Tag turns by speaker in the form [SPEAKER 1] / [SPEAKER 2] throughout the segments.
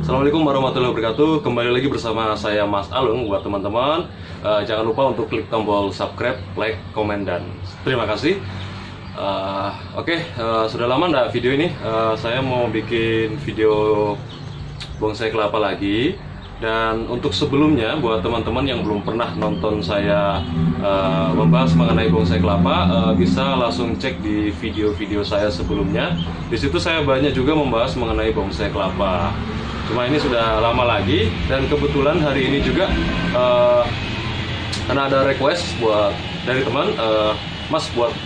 [SPEAKER 1] Assalamualaikum warahmatullahi wabarakatuh. Kembali lagi bersama saya Mas Alung. Buat teman-teman, jangan lupa untuk klik tombol subscribe, like, komen, dan terima kasih. Sudah lama nggak video ini. Saya mau bikin video bonsai kelapa lagi. Dan untuk sebelumnya, buat teman-teman yang belum pernah nonton saya membahas mengenai bonsai kelapa, bisa langsung cek di video-video saya sebelumnya. Di situ saya banyak juga membahas mengenai bonsai kelapa. Cuma ini sudah lama lagi, dan kebetulan hari ini juga karena ada request dari teman, Mas buat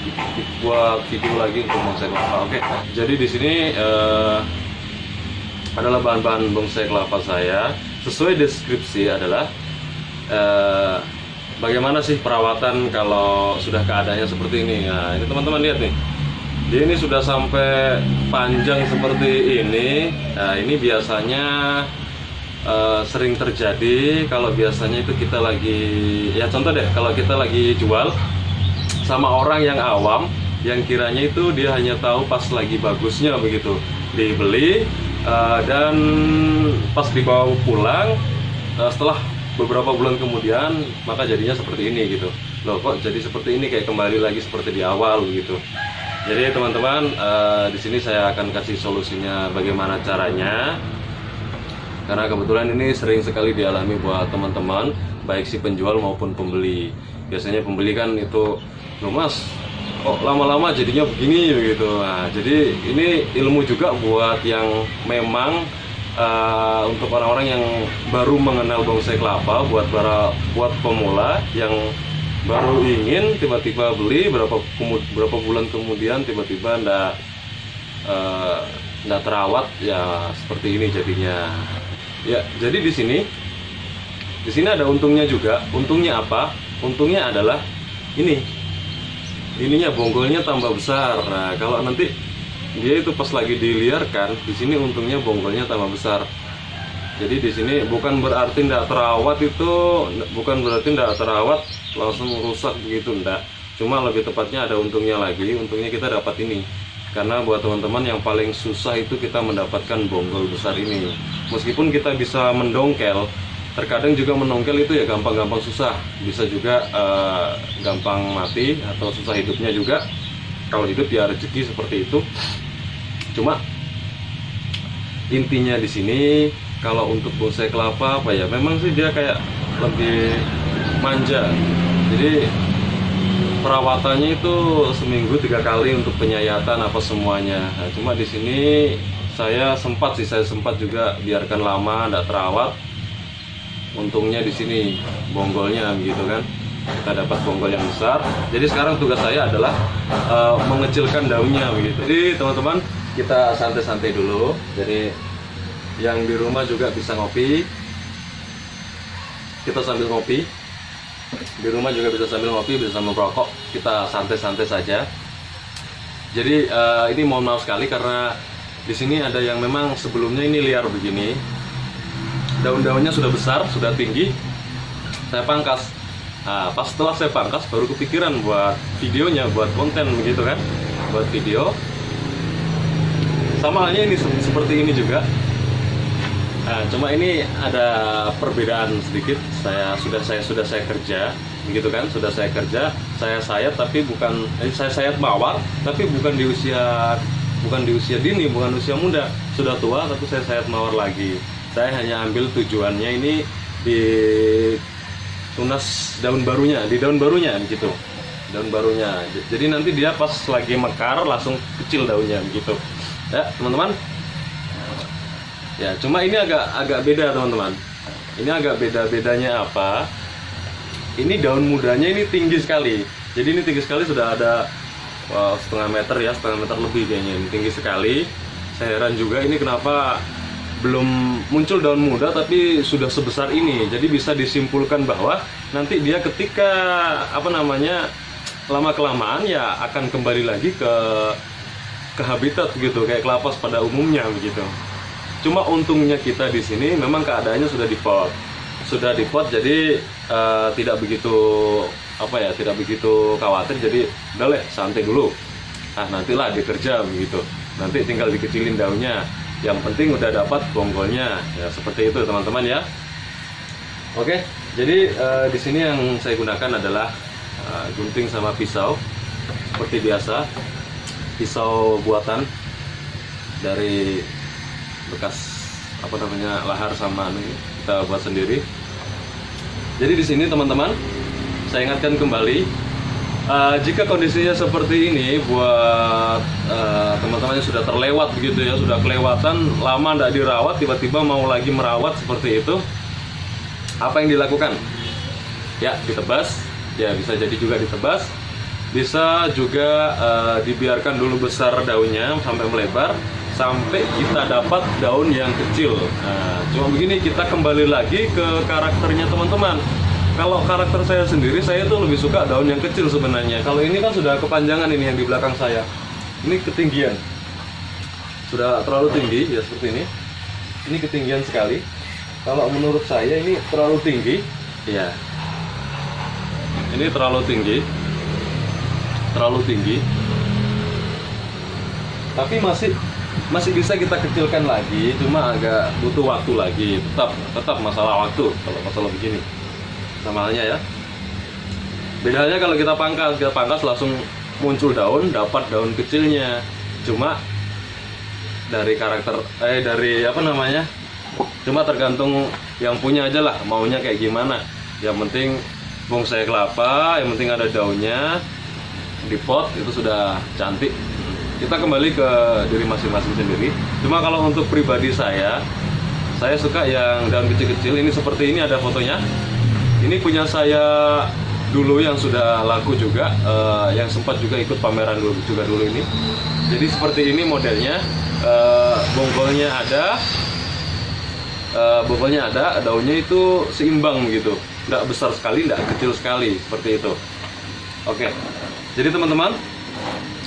[SPEAKER 1] video lagi untuk bonsai kelapa. Oke. Jadi di sini adalah bahan-bahan bonsai kelapa saya. Sesuai deskripsi adalah bagaimana sih perawatan kalau sudah keadaannya seperti ini. Nah, ini teman-teman lihat nih. Dia ini sudah sampai panjang seperti ini. Nah, ini biasanya sering terjadi kalau biasanya itu kita lagi, ya contoh deh, kalau kita lagi jual sama orang yang awam, yang kiranya itu dia hanya tahu pas lagi bagusnya begitu dibeli, dan pas dibawa pulang, setelah beberapa bulan kemudian maka jadinya seperti ini gitu. Loh, kok jadi seperti ini, kayak kembali lagi seperti di awal gitu. Jadi teman-teman, di sini saya akan kasih solusinya bagaimana caranya, karena kebetulan ini sering sekali dialami buat teman-teman, baik si penjual maupun pembeli. Biasanya pembeli kan itu, loh Mas, kok lama-lama jadinya begini begitu. Nah, jadi ini ilmu juga buat yang memang untuk orang-orang yang baru mengenal bonsai kelapa, buat pemula yang baru ingin tiba-tiba beli, berapa bulan kemudian tiba-tiba ndak terawat, ya seperti ini jadinya. Ya, jadi di sini ada untungnya juga. Untungnya apa? Untungnya adalah ininya bonggolnya tambah besar. Nah, kalau nanti dia itu pas lagi diliarkan, di sini untungnya bonggolnya tambah besar. Jadi di sini bukan berarti tidak terawat langsung rusak begitu, enggak. Cuma lebih tepatnya ada untungnya lagi. Untungnya kita dapat ini. Karena buat teman-teman yang paling susah itu kita mendapatkan bonggol besar ini. Meskipun kita bisa mendongkel, terkadang juga menongkel itu ya gampang-gampang susah, bisa juga gampang mati atau susah hidupnya juga. Kalau hidup ya rezeki seperti itu. Cuma intinya di sini kalau untuk bonsai kelapa apa ya, memang sih dia kayak lebih manja. Jadi perawatannya itu seminggu 3 kali untuk penyayatan apa semuanya. Nah, cuma di sini saya sempat juga biarkan lama, tidak terawat. Untungnya di sini bonggolnya begitu kan, kita dapat bonggol yang besar. Jadi sekarang tugas saya adalah mengecilkan daunnya begitu. Jadi teman-teman, kita santai-santai dulu. Jadi yang di rumah juga bisa ngopi, kita sambil ngopi. Di rumah juga bisa sambil ngopi, bisa sambil merokok. Kita santai-santai saja. Jadi ini mohon maaf sekali karena di sini ada yang memang sebelumnya ini liar begini. Daun-daunnya sudah besar, sudah tinggi. Saya pangkas. Nah, pas setelah saya pangkas baru kepikiran buat videonya, buat konten begitu kan, buat video. Sama halnya ini seperti ini juga. Nah, cuma ini ada perbedaan sedikit. Saya sudah kerja, begitu kan? Sudah saya kerja, saya sayat tapi bukan saya sayat mawar, tapi bukan di usia dini, bukan usia muda, sudah tua tapi saya sayat mawar lagi. Saya hanya ambil tujuannya ini di tunas daun barunya, gitu. Daun barunya. Jadi nanti dia pas lagi mekar langsung kecil daunnya begitu. Ya, teman-teman. Ya, cuma ini agak beda, teman-teman. Ini agak bedanya apa? Ini daun mudanya ini tinggi sekali. Jadi ini tinggi sekali, sudah ada setengah meter lebih kayaknya. Ini tinggi sekali. Saya heran juga ini kenapa belum muncul daun muda tapi sudah sebesar ini. Jadi bisa disimpulkan bahwa nanti dia ketika lama kelamaan ya akan kembali lagi ke habitat gitu, kayak kelapa pada umumnya begitu. Cuma untungnya kita di sini memang keadaannya sudah di pot, jadi tidak begitu khawatir. Jadi udah santai dulu. nantilah dikerja begitu. Nanti tinggal dikecilin daunnya. Yang penting udah dapat bonggolnya. Ya seperti itu teman-teman ya. Oke, jadi di sini yang saya gunakan adalah gunting sama pisau seperti biasa. Pisau buatan dari bekas lahar sama ini kita buat sendiri. Jadi di sini teman-teman, saya ingatkan kembali, jika kondisinya seperti ini buat teman-teman yang sudah terlewat begitu ya, sudah kelewatan lama tidak dirawat, tiba-tiba mau lagi merawat seperti itu, apa yang dilakukan? Ya ditebas, ya bisa jadi juga ditebas, bisa juga dibiarkan dulu besar daunnya sampai melebar, sampai kita dapat daun yang kecil. Nah, cuma begini, kita kembali lagi ke karakternya teman-teman. Kalau karakter saya sendiri, saya tuh lebih suka daun yang kecil sebenarnya. Kalau ini kan sudah kepanjangan ini yang di belakang saya. Ini ketinggian. Sudah terlalu tinggi, ya seperti ini. Ini ketinggian sekali. Kalau menurut saya ini terlalu tinggi. Ya. Ini terlalu tinggi. Terlalu tinggi. Tapi masih bisa kita kecilkan lagi, cuma agak butuh waktu lagi. Tetap masalah waktu kalau masalah begini. Sama halnya ya. Bedanya kalau kita pangkas langsung muncul daun, dapat daun kecilnya. Cuma dari karakter cuma tergantung yang punya aja lah, maunya kayak gimana. Yang penting bonsai kelapa, yang penting ada daunnya di pot, itu sudah cantik. Kita kembali ke diri masing-masing sendiri. Cuma kalau untuk pribadi saya suka yang daun kecil-kecil. Ini seperti ini, ada fotonya. Ini punya saya dulu yang sudah laku juga, yang sempat juga ikut pameran dulu ini. Jadi seperti ini modelnya, bonggolnya ada, daunnya itu seimbang gitu, nggak besar sekali, nggak kecil sekali, seperti itu. Oke, jadi teman-teman,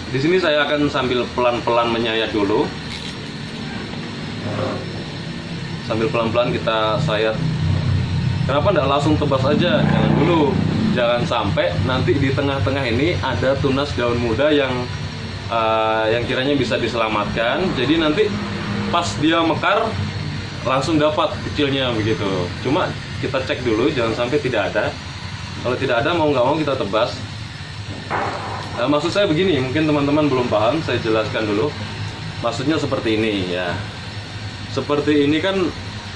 [SPEAKER 1] di sini saya akan sambil pelan-pelan menyayat dulu. Sambil pelan-pelan kita sayat. Kenapa tidak langsung tebas aja? Jangan dulu. Jangan sampai nanti di tengah-tengah ini ada tunas daun muda yang kiranya bisa diselamatkan. Jadi nanti pas dia mekar langsung dapat kecilnya begitu. Cuma kita cek dulu, jangan sampai tidak ada. Kalau tidak ada, mau nggak mau kita tebas. Maksud saya begini, mungkin teman-teman belum paham, saya jelaskan dulu. Maksudnya seperti ini ya. Seperti ini kan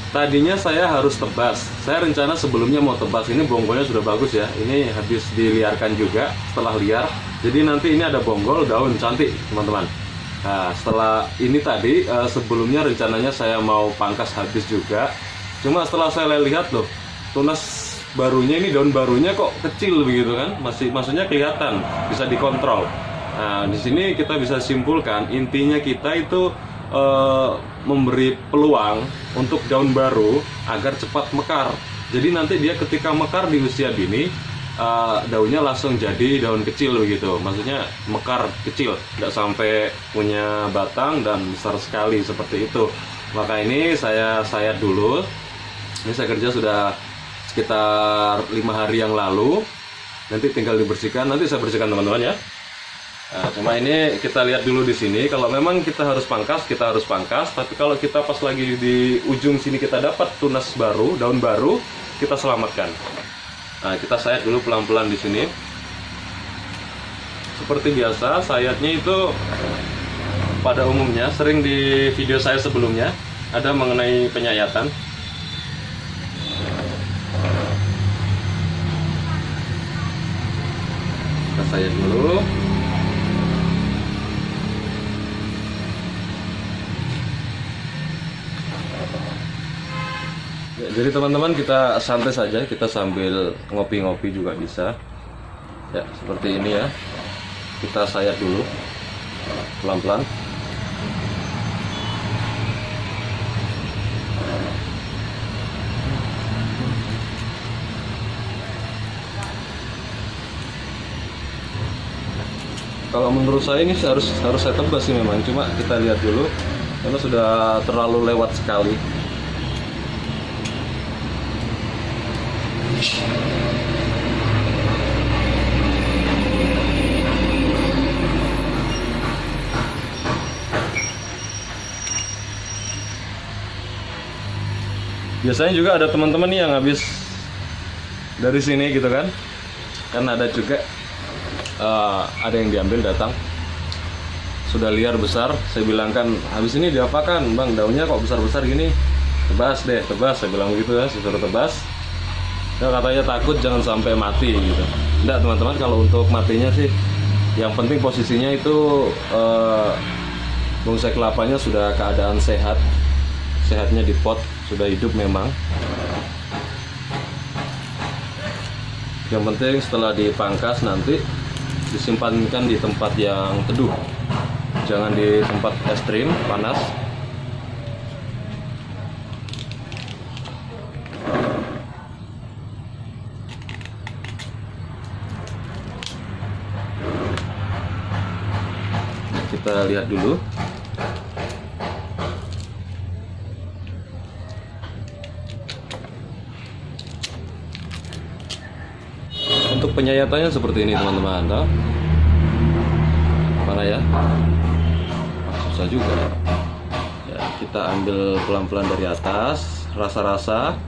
[SPEAKER 1] tadinya saya harus tebas. Saya rencana sebelumnya mau tebas, ini bonggolnya sudah bagus ya. Ini habis diliarkan juga setelah liar. Jadi nanti ini ada bonggol, daun cantik teman-teman. Nah setelah ini tadi sebelumnya rencananya saya mau pangkas habis juga. Cuma setelah saya lihat loh, tunas barunya ini, daun barunya kok kecil begitu kan, maksudnya kelihatan, bisa dikontrol. Nah di sini kita bisa simpulkan intinya kita itu memberi peluang untuk daun baru agar cepat mekar. Jadi nanti dia ketika mekar di usia dini, daunnya langsung jadi daun kecil begitu, maksudnya mekar kecil, tidak sampai punya batang dan besar sekali seperti itu. Maka ini saya sayat dulu. Ini saya kerja sudah sekitar 5 hari yang lalu, nanti tinggal dibersihkan. Nanti saya bersihkan teman-teman ya. Nah, cuma ini kita lihat dulu di sini. Kalau memang kita harus pangkas, kita harus pangkas. Tapi kalau kita pas lagi di ujung sini kita dapat tunas baru, daun baru, kita selamatkan. Nah, kita sayat dulu pelan-pelan di sini. Seperti biasa, sayatnya itu pada umumnya sering di video saya sebelumnya ada mengenai penyayatan. Kita sayat dulu. Ya, jadi teman-teman kita santai saja, kita sambil ngopi-ngopi juga bisa. Ya, seperti ini ya. Kita sayat dulu pelan-pelan. Kalau menurut saya ini harus saya tebas sih memang, cuma kita lihat dulu karena sudah terlalu lewat sekali. Biasanya juga ada teman-teman nih yang habis dari sini gitu kan ada juga ada yang diambil datang sudah liar besar. Saya bilang kan, habis ini diapakan bang, daunnya kok besar-besar gini? Tebas deh, tebas, saya bilang begitu ya, saya suruh tebas. Dia katanya takut jangan sampai mati gitu. Enggak teman-teman, kalau untuk matinya sih yang penting posisinya itu bonsai kelapanya sudah keadaan sehat, sehatnya di pot, sudah hidup memang. Yang penting setelah dipangkas nanti disimpankan di tempat yang teduh, jangan di tempat ekstrim panas. Kita lihat dulu. Untuk penyayatannya seperti ini teman-teman. Mana ya? Susah juga. Ya, kita ambil pelan-pelan dari atas, rasa-rasa,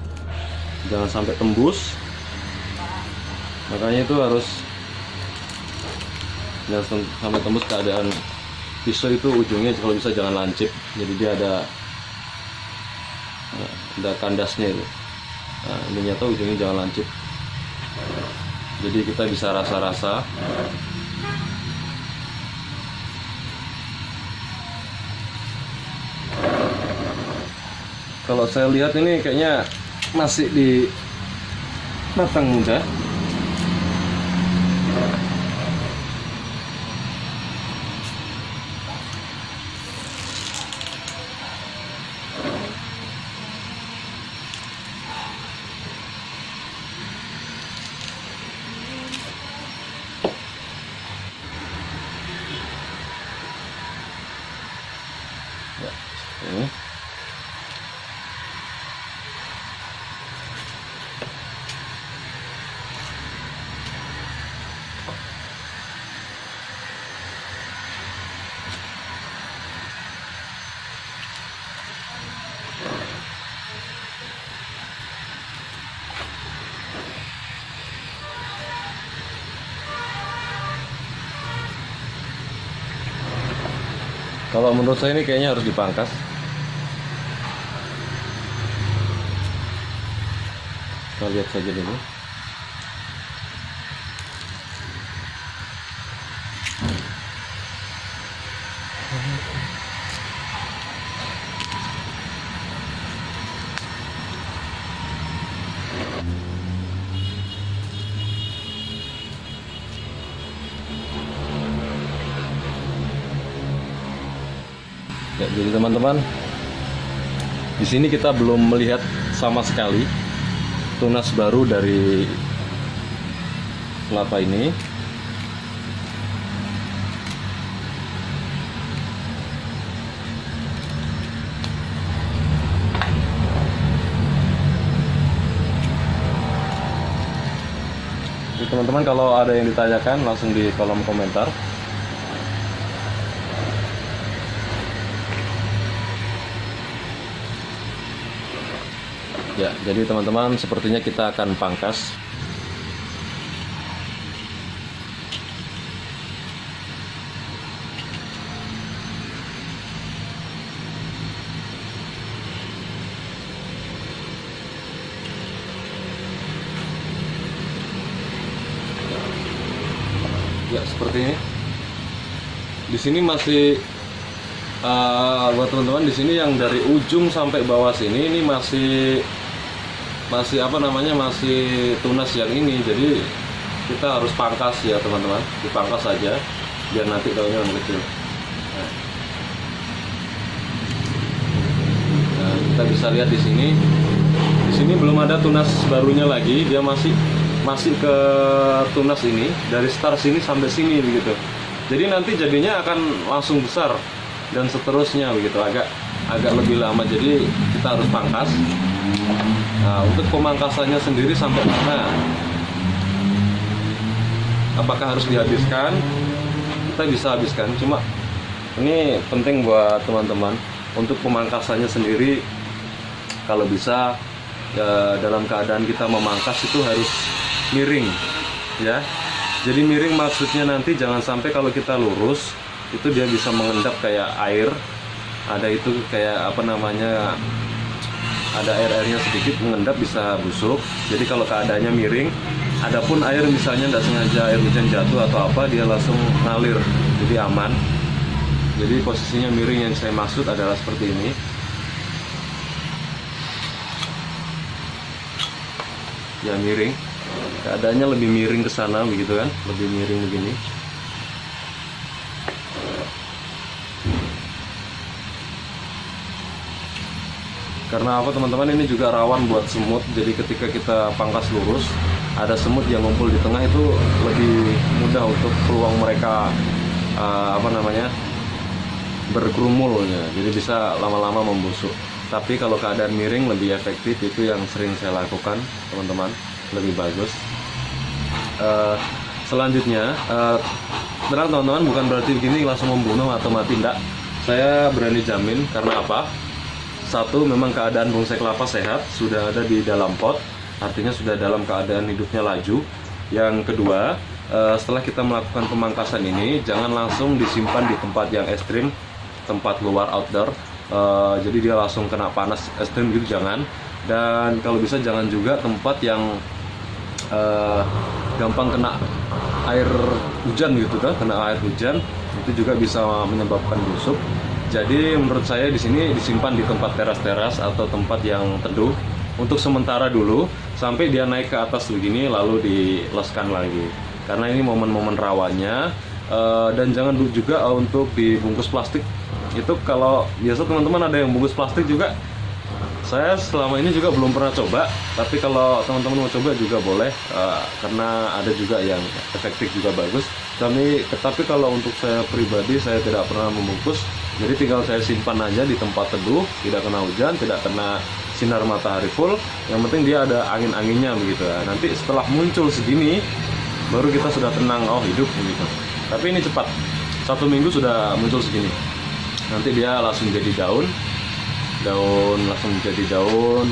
[SPEAKER 1] jangan sampai tembus. Makanya itu harus jangan sampai tembus keadaan. Pisau itu ujungnya kalau bisa jangan lancip, jadi dia ada kandasnya itu. Nah, ini nyata ujungnya jangan lancip, jadi kita bisa rasa-rasa. Kalau saya lihat ini kayaknya masih di batang muda. Ya, ini. Kalau menurut saya ini kayaknya harus dipangkas. Kita lihat saja dulu. Ya, jadi teman-teman, di sini kita belum melihat sama sekali tunas baru dari kelapa ini. Jadi teman-teman, kalau ada yang ditanyakan langsung di kolom komentar. Ya, jadi teman-teman, sepertinya kita akan pangkas. Ya, seperti ini. Di sini masih buat teman-teman, di sini yang dari ujung sampai bawah sini ini masih apa namanya, masih tunas yang ini. Jadi kita harus pangkas ya teman-teman, dipangkas saja biar nanti daunnya lebih kecil. Nah, kita bisa lihat di sini. Di sini belum ada tunas barunya lagi, dia masih ke tunas ini dari start sini sampai sini begitu. Jadi nanti jadinya akan langsung besar dan seterusnya begitu, agak lebih lama. Jadi kita harus pangkas. Nah, untuk pemangkasannya sendiri sampai mana? Apakah harus dihabiskan? Kita bisa habiskan, cuma ini penting buat teman-teman untuk pemangkasannya sendiri. Kalau bisa dalam keadaan kita memangkas itu harus miring ya. Jadi miring maksudnya nanti jangan sampai kalau kita lurus itu dia bisa mengendap kayak air, ada itu kayak apa namanya, ada air-airnya sedikit mengendap bisa busuk. Jadi kalau keadaannya miring, adapun air misalnya tidak sengaja air hujan jatuh atau apa, dia langsung ngalir, jadi aman. Jadi posisinya miring yang saya maksud adalah seperti ini. Ya miring, keadaannya lebih miring ke sana begitu kan, lebih miring begini. Karena apa teman-teman, ini juga rawan buat semut. Jadi ketika kita pangkas lurus, ada semut yang ngumpul di tengah, itu lebih mudah untuk peluang mereka berkerumul ya. Jadi bisa lama-lama membusuk. Tapi kalau keadaan miring lebih efektif, itu yang sering saya lakukan teman-teman, lebih bagus. Selanjutnya, tenang teman-teman, bukan berarti begini langsung membunuh atau mati, enggak. Saya berani jamin, karena apa? Satu, memang keadaan bonsai kelapa sehat, sudah ada di dalam pot, artinya sudah dalam keadaan hidupnya laju. Yang kedua, setelah kita melakukan pemangkasan ini, jangan langsung disimpan di tempat yang ekstrim, tempat luar outdoor. Jadi dia langsung kena panas ekstrim gitu, jangan. Dan kalau bisa jangan juga tempat yang gampang kena air hujan gitu kan, kena air hujan itu juga bisa menyebabkan busuk. Jadi menurut saya di sini disimpan di tempat teras-teras atau tempat yang teduh untuk sementara dulu sampai dia naik ke atas begini, lalu dileskan lagi. Karena ini momen-momen rawannya. Dan jangan juga untuk dibungkus plastik. Itu kalau biasa teman-teman ada yang bungkus plastik juga, saya selama ini juga belum pernah coba. Tapi kalau teman-teman mau coba juga boleh, karena ada juga yang efektif juga bagus. Tapi kalau untuk saya pribadi, saya tidak pernah membungkus. Jadi tinggal saya simpan aja di tempat teduh, tidak kena hujan, tidak kena sinar matahari full. Yang penting dia ada angin-anginnya begitu. Nanti setelah muncul segini, baru kita sudah tenang, oh hidup begitu. Tapi ini cepat, 1 minggu sudah muncul segini. Nanti dia langsung jadi daun langsung jadi daun,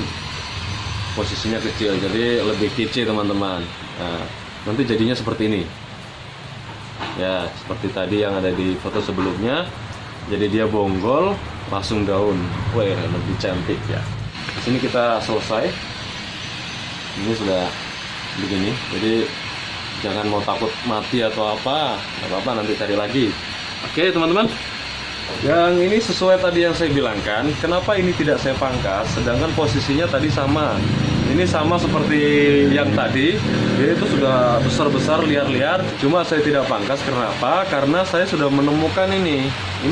[SPEAKER 1] posisinya kecil, jadi lebih kece teman-teman. Nah, nanti jadinya seperti ini ya, seperti tadi yang ada di foto sebelumnya. Jadi dia bonggol langsung daun, wah lebih cantik ya. Di sini kita selesai, ini sudah begini. Jadi jangan mau takut mati atau apa, nggak apa-apa, nanti cari lagi. Oke teman-teman, yang ini sesuai tadi yang saya bilangkan. Kenapa ini tidak saya pangkas, sedangkan posisinya tadi sama. Ini sama seperti yang tadi, dia itu sudah besar-besar, liar-liar. Cuma saya tidak pangkas, kenapa? Karena saya sudah menemukan ini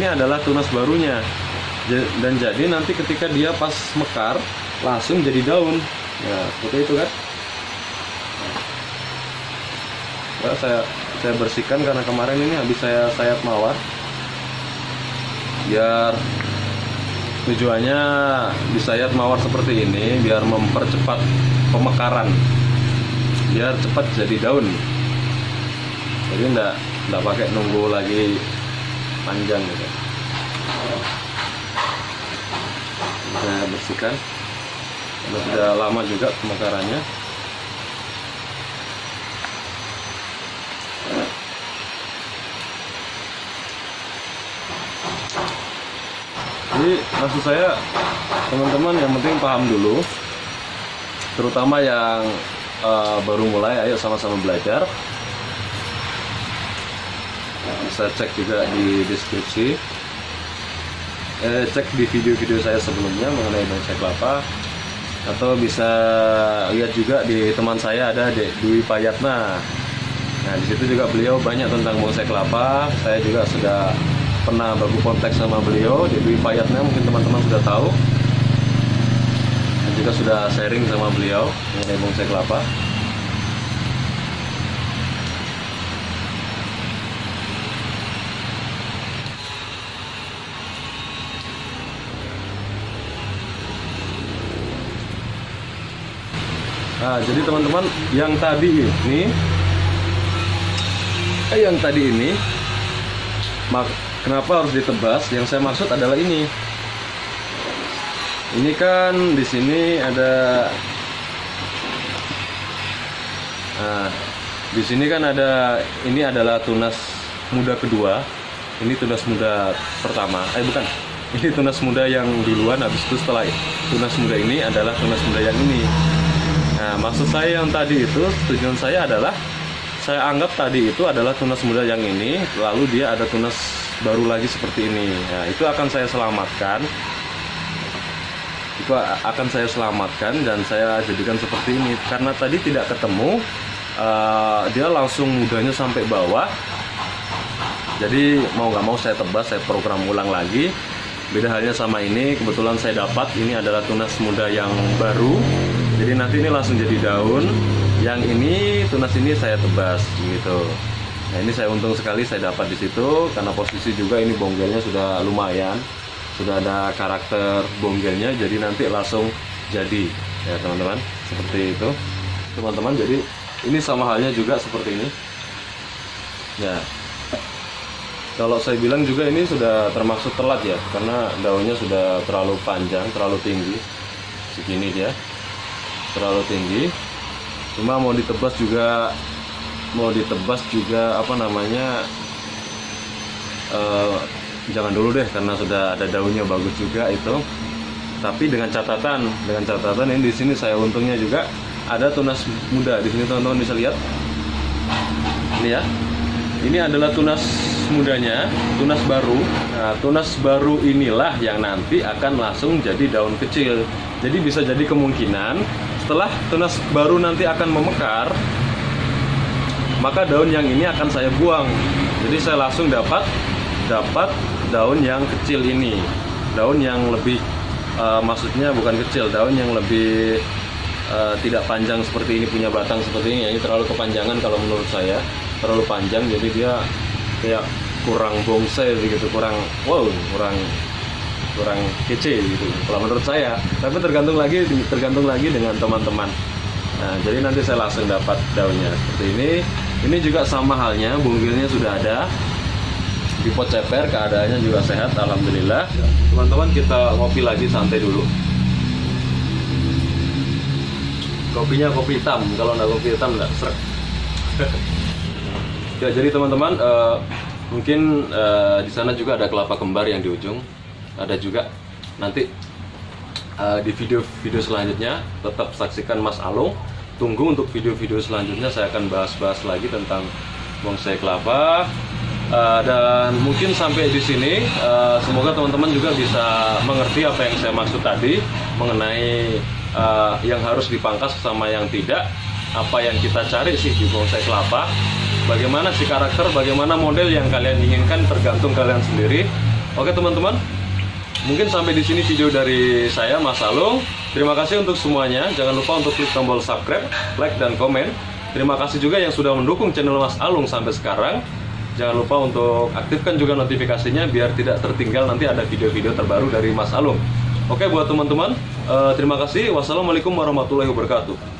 [SPEAKER 1] adalah tunas barunya. Dan jadi nanti ketika dia pas mekar, langsung jadi daun. Ya, seperti itu kan. Nah, saya bersihkan karena kemarin ini habis saya sayat mawar. Biar tujuannya disayat mawar seperti ini biar mempercepat pemekaran, biar cepat jadi daun. Jadi enggak pakai nunggu lagi panjang gitu. Saya bersihkan, karena sudah lama juga pemekarannya. Jadi maksud saya teman-teman yang penting paham dulu, terutama yang baru mulai, ayo sama-sama belajar. Bisa cek juga di deskripsi, cek di video-video saya sebelumnya mengenai bonsai kelapa, atau bisa lihat juga di teman saya ada Dwi Payatna. Nah disitu juga beliau banyak tentang bonsai kelapa. Saya juga sudah pernah baku kontak sama beliau di Dwi Payatna, mungkin teman-teman sudah tahu, dan juga sudah sharing sama beliau mengenai bonsai kelapa. Nah, jadi teman-teman yang tadi ini, kenapa harus ditebas? Yang saya maksud adalah ini kan di sini ada Nah, di sini kan ada, ini adalah tunas muda kedua, ini tunas muda pertama, bukan, ini tunas muda yang duluan, habis itu setelah tunas muda ini adalah tunas muda yang ini. Nah, maksud saya yang tadi itu, tujuan saya adalah, saya anggap tadi itu adalah tunas muda yang ini, lalu dia ada tunas baru lagi seperti ini. Nah, itu akan saya selamatkan. Itu akan saya selamatkan dan saya jadikan seperti ini. Karena tadi tidak ketemu, dia langsung mudanya sampai bawah. Jadi mau nggak mau saya tebas, saya program ulang lagi. Beda halnya sama ini, kebetulan saya dapat ini adalah tunas muda yang baru. Jadi nanti ini langsung jadi daun. Yang ini tunas ini saya tebas gitu. Nah, ini saya untung sekali saya dapat di situ karena posisi juga ini bonggelnya sudah lumayan. Sudah ada karakter bonggelnya, jadi nanti langsung jadi ya teman-teman, seperti itu teman-teman. Jadi ini sama halnya juga seperti ini ya. Kalau saya bilang juga ini sudah termasuk telat ya, karena daunnya sudah terlalu panjang, terlalu tinggi segini, dia terlalu tinggi. Cuma mau ditebas juga apa namanya, jangan dulu deh karena sudah ada daunnya bagus juga itu. Tapi dengan catatan ini di sini saya untungnya juga ada tunas muda di sini teman-teman bisa lihat. Ini ya. Ini adalah tunas mudanya, tunas baru. Nah, tunas baru inilah yang nanti akan langsung jadi daun kecil. Jadi bisa jadi kemungkinan setelah tunas baru nanti akan memekar, maka daun yang ini akan saya buang. Jadi saya langsung dapat daun yang kecil ini, daun yang lebih maksudnya bukan kecil, daun yang lebih tidak panjang seperti ini, punya batang seperti ini. Ini terlalu kepanjangan kalau menurut saya, terlalu panjang, jadi dia kayak kurang bonsai begitu, kurang kece gitu kalau menurut saya. Tapi tergantung lagi dengan teman-teman. Nah, jadi nanti saya langsung dapat daunnya seperti ini. Ini juga sama halnya, bungkilnya sudah ada di pot ceper, keadaannya juga sehat, alhamdulillah. Teman-teman, kita ngopi lagi, santai dulu. Kopinya kopi hitam, kalau nggak kopi hitam nggak srek. Ya, jadi teman-teman, mungkin di sana juga ada kelapa kembar yang di ujung, ada juga nanti di video selanjutnya. Tetap saksikan Mas Alung. Tunggu untuk video-video selanjutnya, saya akan bahas-bahas lagi tentang bonsai kelapa. Dan mungkin sampai di sini, semoga teman-teman juga bisa mengerti apa yang saya maksud tadi mengenai yang harus dipangkas sama yang tidak, apa yang kita cari sih di bonsai kelapa, bagaimana sih karakter, bagaimana model yang kalian inginkan, tergantung kalian sendiri. Oke teman-teman, mungkin sampai di sini video dari saya Mas Alung. Terima kasih untuk semuanya. Jangan lupa untuk klik tombol subscribe, like dan komen. Terima kasih juga yang sudah mendukung channel Mas Alung sampai sekarang. Jangan lupa untuk aktifkan juga notifikasinya biar tidak tertinggal nanti ada video-video terbaru dari Mas Alung. Oke, buat teman-teman, terima kasih. Wassalamualaikum warahmatullahi wabarakatuh.